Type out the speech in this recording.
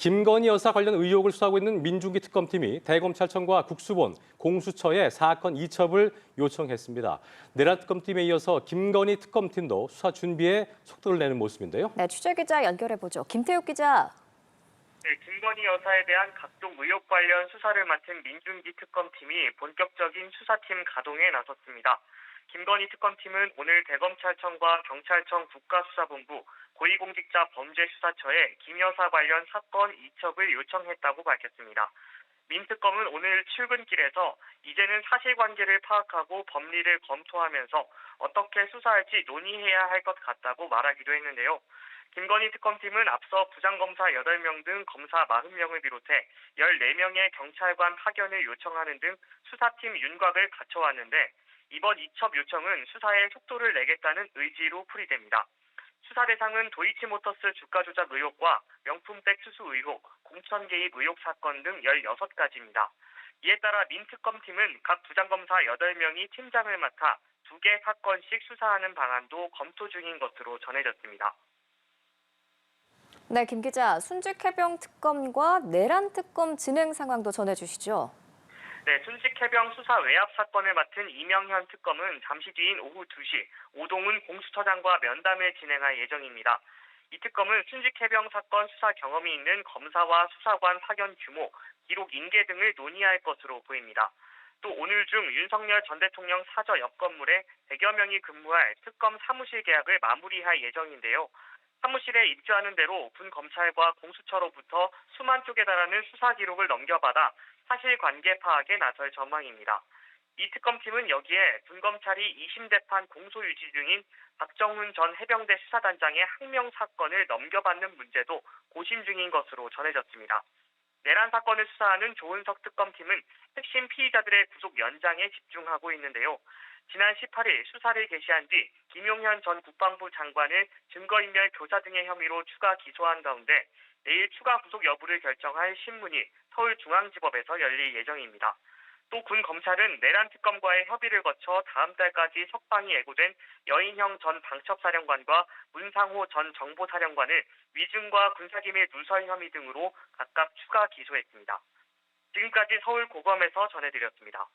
김건희 여사 관련 의혹을 수사하고 있는 민중기 특검팀이 대검찰청과 국수본, 공수처에 사건 이첩을 요청했습니다. 내란 특검팀에 이어서 김건희 특검팀도 수사 준비에 속도를 내는 모습인데요. 네, 취재기자 연결해보죠. 김태욱 기자. 네, 김건희 여사에 대한 각종 의혹 관련 수사를 맡은 민중기 특검팀이 본격적인 수사팀 가동에 나섰습니다. 김건희 특검팀은 오늘 대검찰청과 경찰청 국가수사본부, 고위공직자 범죄수사처에 김 여사 관련 사건 이첩을 요청했다고 밝혔습니다. 민 특검은 오늘 출근길에서 이제는 사실관계를 파악하고 법리를 검토하면서 어떻게 수사할지 논의해야 할 것 같다고 말하기도 했는데요. 김건희 특검팀은 앞서 부장검사 8명 등 검사 40명을 비롯해 14명의 경찰관 파견을 요청하는 등 수사팀 윤곽을 갖춰왔는데 이번 이첩 요청은 수사에 속도를 내겠다는 의지로 풀이됩니다. 수사 대상은 도이치모터스 주가 조작 의혹과 명품백 수수 의혹, 공천 개입 의혹 사건 등 16가지입니다. 이에 따라 민 특검팀은 각 부장검사 8명이 팀장을 맡아 2개 사건씩 수사하는 방안도 검토 중인 것으로 전해졌습니다. 네, 김 기자. 순직해병 특검과 내란 특검 진행 상황도 전해주시죠. 네, 순직해병 수사 외압 사건을 맡은 이명현 특검은 잠시 뒤인 오후 2시 오동훈 공수처장과 면담을 진행할 예정입니다. 이 특검은 순직해병 사건 수사 경험이 있는 검사와 수사관 파견 규모, 기록 인계 등을 논의할 것으로 보입니다. 또 오늘 중 윤석열 전 대통령 사저 옆 건물에 100여 명이 근무할 특검 사무실 계약을 마무리할 예정인데요. 사무실에 입주하는 대로 군 검찰과 공수처로부터 수만 쪽에 달하는 수사 기록을 넘겨받아 사실관계 파악에 나설 전망입니다. 이 특검팀은 여기에 군 검찰이 2심 재판 공소 유지 중인 박정훈 전 해병대 수사단장의 항명 사건을 넘겨받는 문제도 고심 중인 것으로 전해졌습니다. 내란 사건을 수사하는 조은석 특검팀은 핵심 피의자들의 구속 연장에 집중하고 있는데요. 지난 18일 수사를 개시한 뒤 김용현 전 국방부 장관을 증거인멸 교사 등의 혐의로 추가 기소한 가운데 내일 추가 구속 여부를 결정할 신문이 서울중앙지법에서 열릴 예정입니다. 또 군 검찰은 내란 특검과의 협의를 거쳐 다음 달까지 석방이 예고된 여인형 전 방첩사령관과 문상호 전 정보사령관을 위증과 군사기밀 누설 혐의 등으로 각각 추가 기소했습니다. 지금까지 서울고검에서 전해드렸습니다.